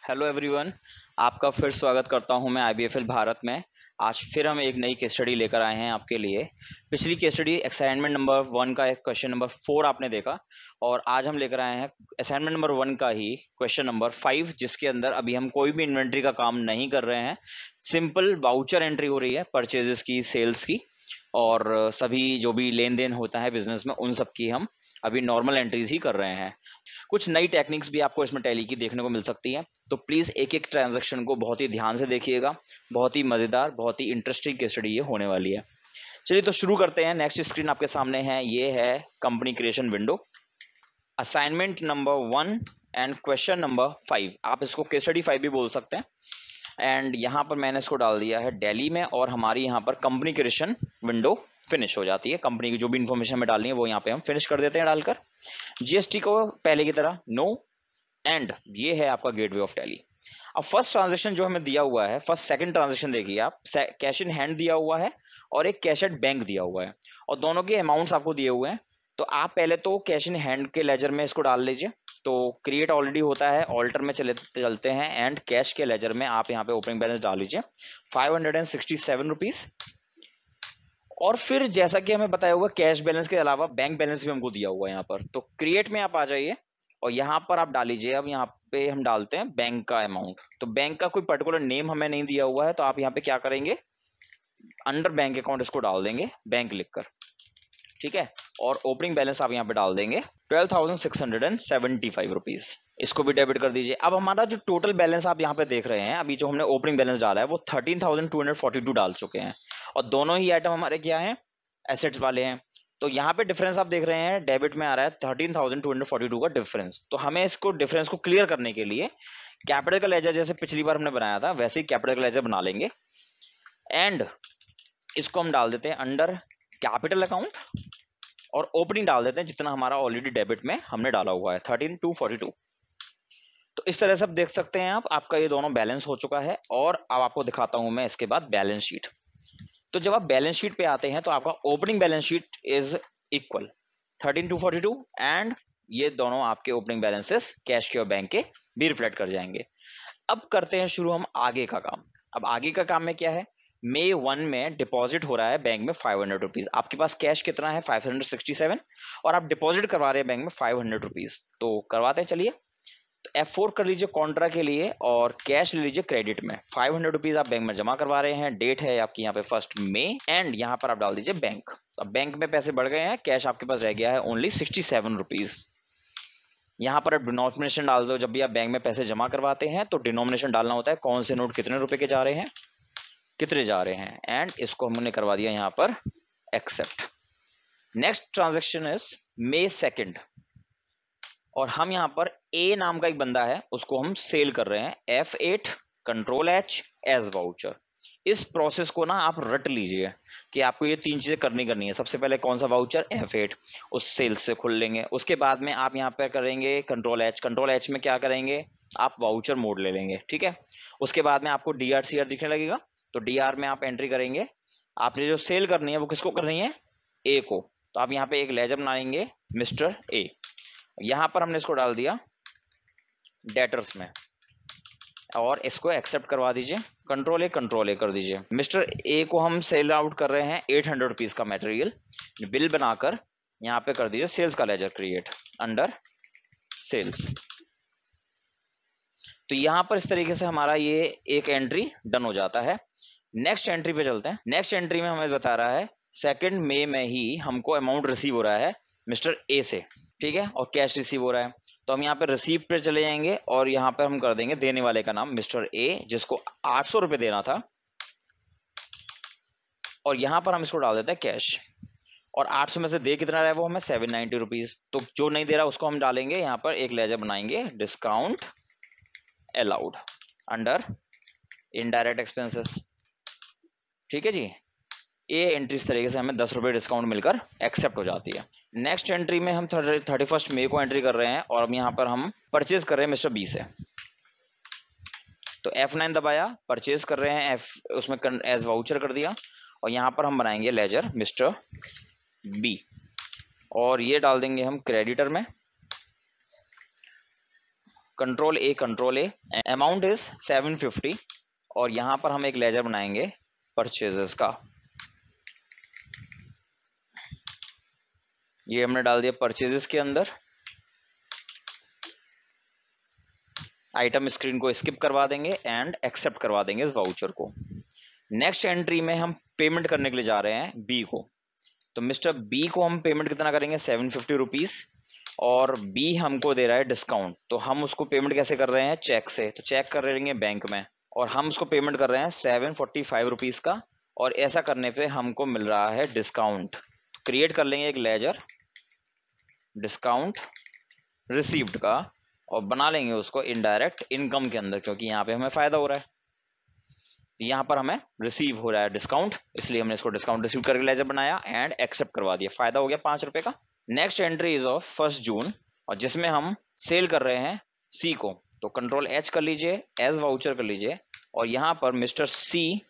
Hello everyone, आपका फिर स्वागत करता हूं मैं आईबीएफएल भारत में। आज फिर हम एक नई केस स्टडी लेकर आए हैं आपके लिए। पिछली केस स्टडी असाइनमेंट नंबर 1 का एक क्वेश्चन नंबर 4 आपने देखा, और आज हम लेकर आए हैं असाइनमेंट नंबर 1 का ही क्वेश्चन नंबर 5, जिसके अंदर अभी हम कोई भी इन्वेंट्री का काम नहीं कर रहे हैं। सिंपल वाउचर एंट्री हो रही है परचेजेस की, सेल्स की, और सभी जो भी लेन देन होता है बिजनेस में उन सब की हम अभी नॉर्मल एंट्रीज ही कर रहे हैं। कुछ नई टेक्निक्स भी आपको इसमें टैली की देखने को मिल सकती है, तो प्लीज़ एक एक ट्रांजैक्शन को बहुत ही ध्यान से देखिएगा। बहुत ही मज़ेदार, बहुत ही इंटरेस्टिंग केस स्टडी ये होने वाली है। चलिए तो शुरू करते हैं। नेक्स्ट स्क्रीन आपके सामने है, ये है company creation window, assignment number 1 and question number 5। आप इसको केस स्टडी 5 भी बोल सकते हैं। एंड यहाँ पर मैंने इसको डाल दिया है दिल्ली में, और हमारी यहाँ पर कंपनी क्रिएशन विंडो फिनिश हो जाती है। कंपनी की जो भी इन्फॉर्मेशन हमें डालनी है वो यहाँ पे हम फिनिश कर देते हैं डालकर। जीएसटी को पहले की तरह नो, एंड ये है आपका गेटवे ऑफ टैली। अब फर्स्ट ट्रांजेक्शन जो हमें दिया हुआ है, फर्स्ट सेकंड ट्रांजेक्शन देखिए आप, कैश इन हैंड दिया हुआ है और एक कैश एट बैंक दिया हुआ है, और दोनों के अमाउंट्स आपको दिए हुए हैं। तो आप पहले तो कैश इन हैंड के लेजर में इसको डाल लीजिए। तो क्रिएट ऑलरेडी होता है, ऑल्टर में चलते हैं, एंड कैश के लेजर में आप यहाँ पे ओपनिंग बैलेंस डाल लीजिए 567 रुपीज। और फिर जैसा कि हमें बताया हुआ कैश बैलेंस के अलावा बैंक बैलेंस भी हमको दिया हुआ है यहाँ पर। तो क्रिएट में आप आ जाइए और यहाँ पर आप डाल लीजिए। अब यहाँ पे हम डालते हैं बैंक का अमाउंट। तो बैंक का कोई पर्टिकुलर नेम हमें नहीं दिया हुआ है, तो आप यहाँ पे क्या करेंगे, अंडर बैंक अकाउंट इसको डाल देंगे, बैंक लिखकर, ठीक है। और ओपनिंग बैलेंस आप यहाँ पे डाल देंगे 12,675 रुपीज। इसको भी डेबिट कर दीजिए। अब हमारा जो टोटल बैलेंस आप यहाँ पे देख रहे हैं, अभी जो हमने ओपनिंग बैलेंस डाला है वो 13,242 डाल चुके हैं, और दोनों ही आइटम हमारे क्या हैं, एसेट्स वाले हैं। तो यहाँ पे डिफरेंस आप देख रहे हैं, डेबिट में आ रहा है 13,242 का डिफरेंस। तो हमें इसको डिफरेंस को क्लियर करने के लिए कैपिटल का लेजर जैसे पिछली बार हमने बनाया था वैसे ही कैपिटल का लेजर बना लेंगे, एंड इसको हम डाल देते हैं अंडर कैपिटल अकाउंट, और ओपनिंग डाल देते हैं जितना हमारा ऑलरेडी डेबिट में हमने डाला हुआ है 13,242। तो इस तरह से आप देख सकते हैं, आपका ये दोनों बैलेंस हो चुका है। और अब आपको दिखाता हूं मैं इसके बाद बैलेंस शीट। तो जब आप बैलेंस शीट पे आते हैं तो आपका opening balance sheet is equal 13,242, and ये दोनों आपके ओपनिंग बैलेंसेस कैश के और बैंक के भी रिफ्लेक्ट कर जाएंगे। अब करते हैं शुरू हम आगे का काम। अब आगे का काम में क्या है, May 1 में डिपॉजिट हो रहा है बैंक में 500 रुपीज। आपके पास कैश कितना है 567, और आप डिपॉजिट करवा रहे हैं बैंक में 500 रुपीज। तो करवाते हैं, चलिए। तो F4 कर लीजिए कॉन्ट्रा के लिए, और कैश ले लीजिए क्रेडिट में। 500 रुपीज आप बैंक में जमा करवा रहे हैं। डेट है आपकी यहाँ पे 1 मई, एंड यहाँ पर आप डाल दीजिए बैंक। अब बैंक में पैसे बढ़ गए हैं, कैश आपके पास रह गया है ओनली 67 रुपीज। यहाँ पर आप डिनोमिनेशन डाल दो। जब भी आप बैंक में पैसे जमा करवाते हैं तो डिनोमिनेशन डालना होता है, कौन से नोट कितने रुपए के जा रहे हैं, कितने जा रहे हैं, एंड इसको हमने करवा दिया यहाँ पर accept. Next transaction is May 2, और हम यहाँ पर ए नाम का एक बंदा है उसको हम सेल कर रहे हैं F8 control H as voucher. इस प्रोसेस को ना आप रट लीजिए कि आपको ये तीन चीजें करनी है। सबसे पहले कौन सा वाउचर, F8, उस सेल्स से खुल लेंगे। उसके बाद में आप यहाँ पर करेंगे कंट्रोल H में क्या करेंगे, आप वाउचर मोड ले लेंगे, ठीक है। उसके बाद में आपको DRCR दिखने लगेगा, तो DR में आप एंट्री करेंगे। आपने जो सेल करनी है वो किसको करनी है, ए को। तो आप यहाँ पे एक लेजर बनाएंगे मिस्टर ए। यहाँ पर हमने इसको डाल दिया डेटर्स में, और इसको एक्सेप्ट करवा दीजिए। कंट्रोल ए कर दीजिए। मिस्टर ए को हम सेल आउट कर रहे हैं 800 रुपीज का मटेरियल। बिल बनाकर यहाँ पे कर दीजिए सेल्स का लेजर क्रिएट अंडर सेल्स। तो यहाँ पर इस तरीके से हमारा ये एक एंट्री डन हो जाता है। नेक्स्ट एंट्री पे चलते हैं। नेक्स्ट एंट्री में हमें बता रहा है 2 मई में ही हमको अमाउंट रिसीव हो रहा है मिस्टर ए से, ठीक है, और कैश रिसीव हो रहा है। तो हम यहाँ पे रिसीव पे चले जाएंगे, और यहाँ पे हम कर देंगे देने वाले का नाम मिस्टर ए, जिसको 800 रुपए देना था, और यहाँ पर हम इसको डाल देते हैं कैश। और 800 में से दे कितना रहा है वो हमें 790 रुपीज। तो जो नहीं दे रहा उसको हम डालेंगे यहाँ पर एक लेजर बनाएंगे discount allowed under indirect expenses, ठीक है जी। ये एंट्री इस तरीके से हमें 10 रुपये डिस्काउंट मिलकर एक्सेप्ट हो जाती है। नेक्स्ट एंट्री में हम 31 मई को एंट्री कर रहे हैं, और अब यहाँ पर हम परचेज कर रहे हैं मिस्टर बी से। तो F9 दबाया, परचेज कर रहे हैं, उसमें एज वाउचर कर दिया, और यहाँ पर हम बनाएंगे लेजर मिस्टर बी, और ये डाल देंगे हम क्रेडिटर में। कंट्रोल ए, अमाउंट इज 750 और यहां पर हम एक लेजर बनाएंगे परचेजेस का। ये हमने डाल दिया परचेजेस के अंदर। आइटम स्क्रीन को स्किप करवा देंगे एंड एक्सेप्ट करवा देंगे इस वाउचर को। नेक्स्ट एंट्री में हम पेमेंट करने के लिए जा रहे हैं बी को। तो मिस्टर बी को हम पेमेंट कितना करेंगे 750 रुपीज और बी हमको दे रहा है डिस्काउंट। तो हम उसको पेमेंट कैसे कर रहे हैं, चेक से। तो चेक कर लेंगे बैंक में और हम उसको पेमेंट कर रहे हैं 745 रुपीज का और ऐसा करने पे हमको मिल रहा है डिस्काउंट। तो क्रिएट कर लेंगे एक लेजर डिस्काउंट रिसीव्ड का और बना लेंगे उसको इनडायरेक्ट इनकम के अंदर, क्योंकि यहाँ पे हमें फायदा हो रहा है। यहाँ पर हमें रिसीव हो रहा है डिस्काउंट, इसलिए हमने इसको डिस्काउंट रिसीव करके लेजर बनाया एंड एक्सेप्ट करवा दिया। फायदा हो गया 5 रुपए का। नेक्स्ट एंट्री इज ऑफ 1 जून और जिसमें हम सेल कर रहे हैं सी को। तो कंट्रोल एच कर लीजिए, एज वाउचर कर लीजिए और यहां पर मिस्टर सी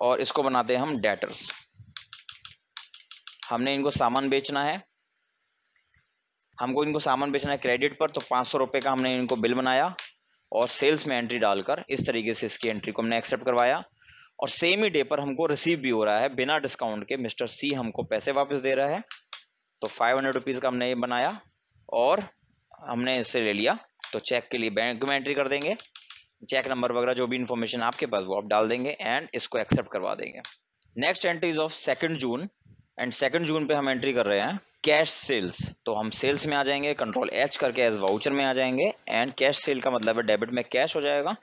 और इसको बनाते हैं हम डेटर्स। हमने इनको सामान बेचना है, क्रेडिट पर। तो 500 रुपए का हमने इनको बिल बनाया और सेल्स में एंट्री डालकर इस तरीके से इसकी एंट्री को हमने एक्सेप्ट करवाया और सेम ही डे पर हमको रिसीव भी हो रहा है बिना डिस्काउंट के। मिस्टर सी हमको पैसे वापस दे रहा है। तो 500 रुपीज का हमने ये बनाया और हमने इससे ले लिया। तो चेक के लिए बैंक में एंट्री कर देंगे, चेक नंबर वगैरह जो भी इंफॉर्मेशन आपके पास वो आप डाल देंगे एंड इसको एक्सेप्ट करवा देंगे। Next entry is of 2 June and 2 जून पे हम एंट्री कर रहे हैं कैश सेल्स। तो हम सेल्स में आ जाएंगे, कंट्रोल एच करके एज वाउचर में आ जाएंगे एंड कैश सेल का मतलब है डेबिट में कैश हो जाएगा।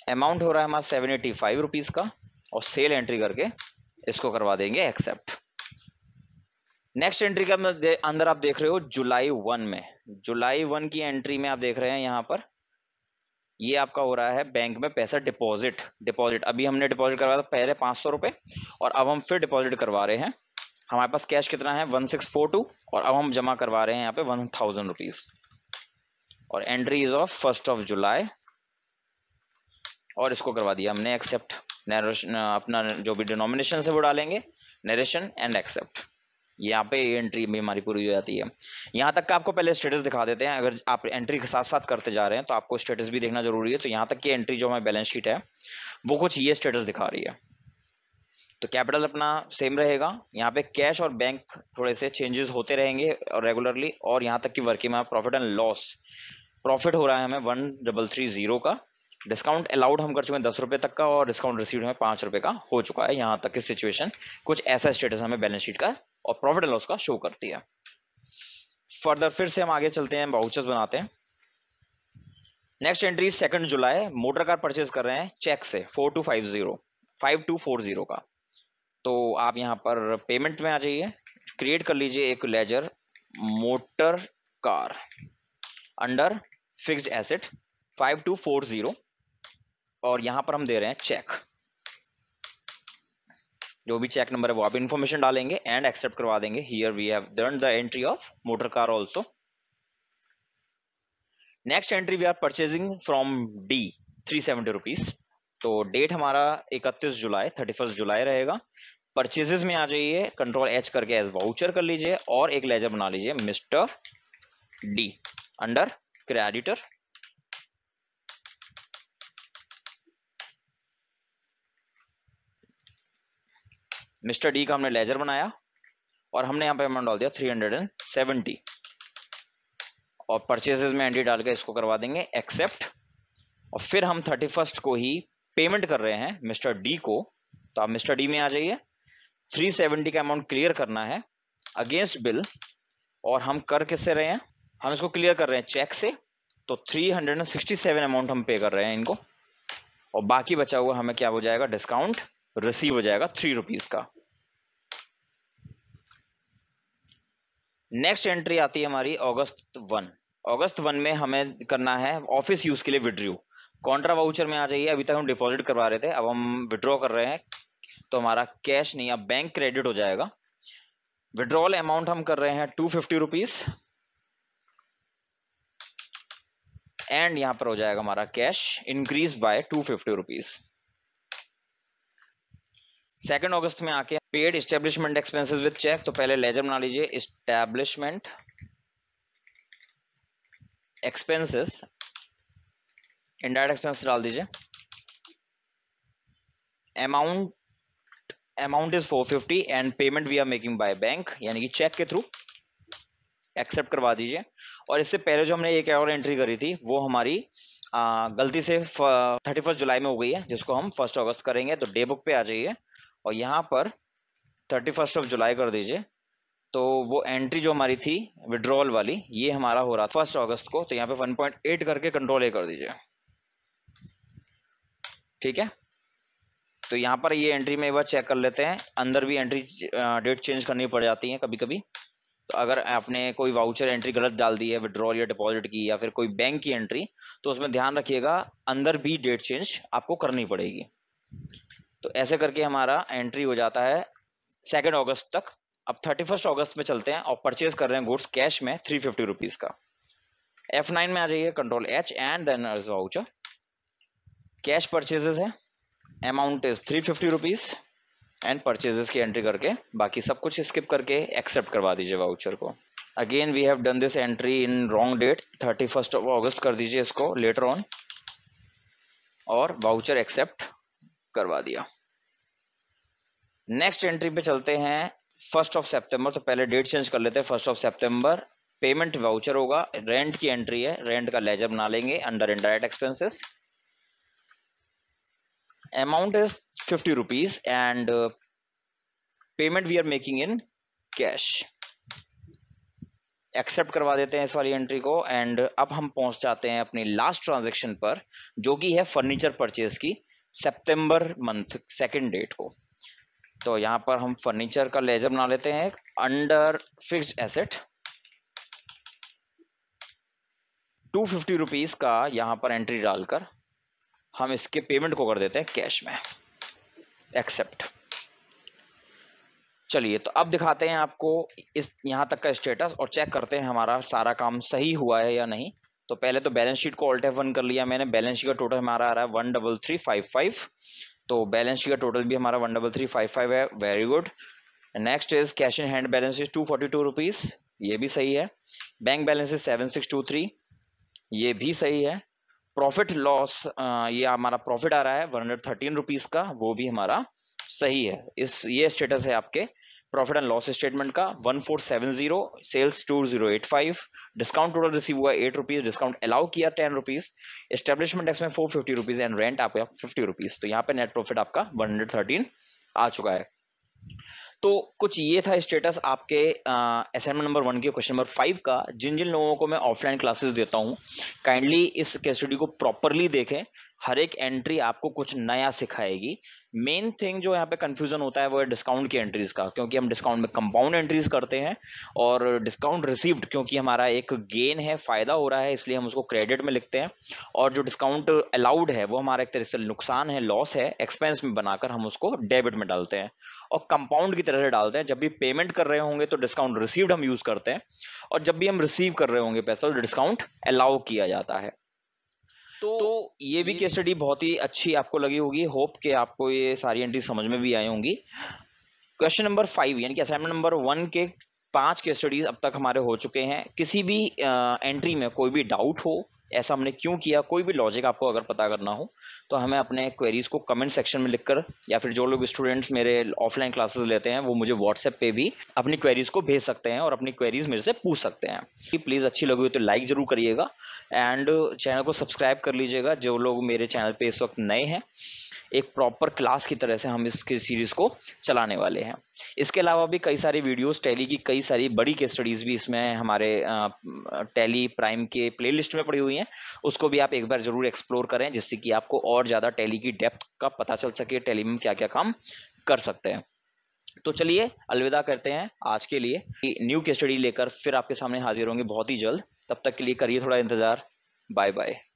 अमाउंट हो रहा है हमारा 785 रुपीज का और सेल एंट्री करके इसको करवा देंगे एक्सेप्ट। नेक्स्ट एंट्री का अंदर आप देख रहे हो जुलाई 1 में, जुलाई 1 की एंट्री में आप देख रहे हैं यहाँ पर ये आपका हो रहा है बैंक में पैसा डिपॉजिट। अभी हमने डिपॉजिट करवाया था पहले 500 रुपए और अब हम फिर डिपॉजिट करवा रहे हैं। हमारे पास कैश कितना है 1642 और अब हम जमा करवा रहे हैं यहाँ पे 1000 रुपीज और एंट्री इज ऑफ 1 जुलाई और इसको करवा दिया हमने एक्सेप्ट। अपना जो भी डिनोमिनेशन है वो डालेंगे, नरेशन एंड एक्सेप्ट। यहाँ पे एंट्री भी हमारी पूरी हो जाती है। यहाँ तक का आपको पहले स्टेटस दिखा देते हैं। अगर आप एंट्री के साथ साथ करते जा रहे हैं तो आपको स्टेटस भी देखना जरूरी है। तो यहाँ तक की एंट्री जो हमारी बैलेंस शीट है वो कुछ ये स्टेटस दिखा रही है। तो कैपिटल अपना सेम रहेगा, यहाँ पे कैश और बैंक थोड़े से चेंजेस होते रहेंगे और रेगुलरली। और यहाँ तक की वर्किंग में प्रॉफिट एंड लॉस, प्रॉफिट हो रहा है हमें 1330 का। डिस्काउंट अलाउड हम कर चुके हैं 10 रुपए तक का और डिस्काउंट रिसीव हमें 5 रुपए का हो चुका है। यहाँ तक की सिचुएशन कुछ ऐसा स्टेटस हमें बैलेंस शीट का और प्रॉफिट एंड लॉस का शो करती है। फर्दर फिर से हम आगे चलते हैं, वाउचर्स बनाते हैं। नेक्स्ट एंट्री 2 जुलाई, मोटर कार परचेज कर रहे हैं चेक से 5240 का। तो आप यहाँ पर पेमेंट में आ जाइए, क्रिएट कर लीजिए एक ledger motor car under fixed asset 5240 और यहां पर हम दे रहे हैं चेक। जो भी चेक नंबर है वो आप इंफॉर्मेशन डालेंगे एंड एक्सेप्ट करवा देंगे। Here we have done the entry of motor car also. Next entry we are purchasing from D 370 rupees. तो डेट हमारा 31 जुलाई रहेगा। परचेजेस में आ जाइए, कंट्रोल एच करके एज वाउचर कर लीजिए और एक लेजर बना लीजिए mister D under creditor. Mister D का हमने लेजर बनाया और हमने यहाँ पे अमाउंट डाल दिया 370 और परचेजेस में एंट्री डाल के इसको करवा देंगे एक्सेप्ट। और फिर हम 31 को ही पेमेंट कर रहे हैं मिस्टर डी को। तो आप मिस्टर डी में आ जाइए, 370 का अमाउंट क्लियर करना है अगेंस्ट बिल और हम कर किससे रहे हैं, हम इसको क्लियर कर रहे हैं चेक से। तो 367 अमाउंट हम पे कर रहे हैं इनको और बाकी बचा हुआ हमें क्या हो जाएगा, डिस्काउंट रिसीव हो जाएगा 3 रुपीज का। नेक्स्ट एंट्री आती है हमारी अगस्त 1 में हमें करना है ऑफिस यूज के लिए विड्रॉ। कॉन्ट्रा वाउचर में आ जाइए, अभी तक हम डिपॉजिट करवा रहे थे, अब हम विड्रॉ कर रहे हैं। तो हमारा कैश नहीं, अब बैंक क्रेडिट हो जाएगा। विड्रॉल अमाउंट हम कर रहे हैं 250 रुपीज एंड यहां पर हो जाएगा हमारा कैश इंक्रीज बाय 250 रुपीज। 2 अगस्त में आके paid establishment expenses with cheque, तो पहले लेजर बना लीजिए, इस्टेब्लिशमेंट एक्सपेंसेस, इनडायरेक्ट एक्सपेंस डाल दीजिए, amount is 450 and payment we are making by bank, यानी कि चेक के थ्रू, एक्सेप्ट करवा दीजिए। और इससे पहले जो हमने एक और एंट्री करी थी वो हमारी गलती से 31 जुलाई में हो गई है, जिसको हम 1 अगस्त करेंगे। तो डे बुक पे आ जाइए और यहाँ पर 31 जुलाई कर दीजिए। तो वो एंट्री जो हमारी थी विड्रॉल वाली, ये हमारा हो रहा था 1 अगस्त को, तो यहाँ पे 1.8 करके कंट्रोल ए कर दीजिए, ठीक है। तो यहाँ पर ये एंट्री में एक बार चेक कर लेते हैं, अंदर भी एंट्री डेट चेंज करनी पड़ जाती है कभी कभी। तो अगर आपने कोई वाउचर एंट्री गलत डाल दी है विड्रॉल या डिपॉजिट की, या फिर कोई बैंक की एंट्री, तो उसमें ध्यान रखिएगा अंदर भी डेट चेंज आपको करनी पड़ेगी। तो ऐसे करके हमारा एंट्री हो जाता है 2 अगस्त तक। अब 31 अगस्त में चलते हैं और परचेज कर रहे हैं गुड्स कैश में 350 रुपीज का। F9 में आ जाइए, control H and then voucher, cash purchases है, amount is 350 rupees and purchases की एंट्री करके बाकी सब कुछ स्किप करके एक्सेप्ट करवा दीजिए वाउचर को। Again we have done this entry in wrong date, 31 अगस्त कर दीजिए इसको लेटर ऑन, और वाउचर एक्सेप्ट करवा दिया। नेक्स्ट एंट्री पे चलते हैं 1 सितंबर, तो पहले डेट चेंज कर लेते हैं 1 सितंबर। पेमेंट वाउचर होगा, रेंट की एंट्री है, रेंट का लेजर बना लेंगे under indirect expenses, amount is 50 rupees and payment we are making in cash, accept करवा देते हैं इस वाली एंट्री को। एंड अब हम पहुंच जाते हैं अपनी लास्ट ट्रांजैक्शन पर, जो कि है फर्नीचर परचेज की सितंबर मंथ 2 डेट को। तो यहाँ पर हम फर्नीचर का लेजर बना लेते हैं अंडर फिक्स्ड एसेट, 250 रुपीज का यहाँ पर एंट्री डालकर हम इसके पेमेंट को कर देते हैं कैश में, एक्सेप्ट। चलिए, तो अब दिखाते हैं आपको इस यहाँ तक का स्टेटस और चेक करते हैं हमारा सारा काम सही हुआ है या नहीं। तो पहले तो बैलेंस शीट को Alt F1 कर लिया मैंने, बैलेंस शीट का टोटल हमारा आ रहा है 13355, तो बैलेंस शीट का टोटल भी हमारा 13355 है, very good. Next is cash in hand balance is 242 rupees, ये भी सही है। बैंक बैलेंस इज 7623, ये भी सही है। प्रॉफिट लॉस, ये हमारा प्रॉफिट आ रहा है 113 रुपीज का, वो भी हमारा सही है। ये स्टेटस है आपके प्रॉफिट एंड लॉस स्टेटमेंट का। 1470, सेल्स 2085, डिस्काउंट टोटल रिसीव हुआ 8 रुपीज, डिस्काउंट अलाउ किया 10 रुपीज, एस्टेब्लिशमेंट टैक्स में 450 रुपीज एंड रेंट आपका 50 रुपीज। तो यहाँ पे नेट प्रॉफिट आपका 113 आ चुका है। तो कुछ ये था स्टेटस आपके असाइनमेंट नंबर 1 के क्वेश्चन नंबर 5 का। जिन जिन लोगों को मैं ऑफलाइन क्लासेस देता हूँ, काइंडली इस केस स्टडी को प्रॉपरली देखें, हर एक एंट्री आपको कुछ नया सिखाएगी। मेन थिंग जो यहाँ पे कंफ्यूजन होता है वो है डिस्काउंट की एंट्रीज का, क्योंकि हम डिस्काउंट में कंपाउंड एंट्रीज करते हैं, और डिस्काउंट रिसीव्ड क्योंकि हमारा एक गेन है, फायदा हो रहा है, इसलिए हम उसको क्रेडिट में लिखते हैं, और जो डिस्काउंट अलाउड है वो हमारा एक तरह से नुकसान है, लॉस है, एक्सपेंस में बनाकर हम उसको डेबिट में डालते हैं, और कंपाउंड की तरह से डालते हैं। जब भी पेमेंट कर रहे होंगे तो डिस्काउंट रिसीव्ड हम यूज करते हैं, और जब भी हम रिसीव कर रहे होंगे पैसा तो डिस्काउंट अलाउ किया जाता है। तो ये भी केस स्टडी बहुत ही अच्छी आपको लगी होगी, होप कि आपको ये सारी एंट्री समझ में भी आई होंगी। क्वेश्चन नंबर 5 यानी कि असाइनमेंट नंबर 1 के 5 केस स्टडीज अब तक हमारे हो चुके हैं। किसी भी एंट्री में कोई भी डाउट हो, ऐसा हमने क्यों किया, कोई भी लॉजिक आपको अगर पता करना हो, तो हमें अपने क्वेरीज को कमेंट सेक्शन में लिखकर, या फिर जो लोग स्टूडेंट्स मेरे ऑफलाइन क्लासेस लेते हैं वो मुझे व्हाट्सएप पे भी अपनी क्वेरीज को भेज सकते हैं और अपनी क्वेरीज मेरे से पूछ सकते हैं। प्लीज़ अच्छी लगी हो तो लाइक जरूर करिएगा एंड चैनल को सब्सक्राइब कर लीजिएगा। जो लोग मेरे चैनल पे इस वक्त नए हैं, एक प्रॉपर क्लास की तरह से हम इसकी सीरीज को चलाने वाले हैं। इसके अलावा भी कई सारी वीडियोस, टैली की कई सारी बड़ी केस स्टडीज भी इसमें हमारे टैली प्राइम के प्लेलिस्ट में पड़ी हुई हैं, उसको भी आप एक बार जरूर एक्सप्लोर करें, जिससे कि आपको और ज़्यादा टैली की डेप्थ का पता चल सके, टैली में क्या क्या काम कर सकते हैं। तो चलिए अलविदा करते हैं आज के लिए। न्यू केस स्टडी लेकर फिर आपके सामने हाजिर होंगे बहुत ही जल्द। तब तक के लिए करिए थोड़ा इंतजार। Bye bye.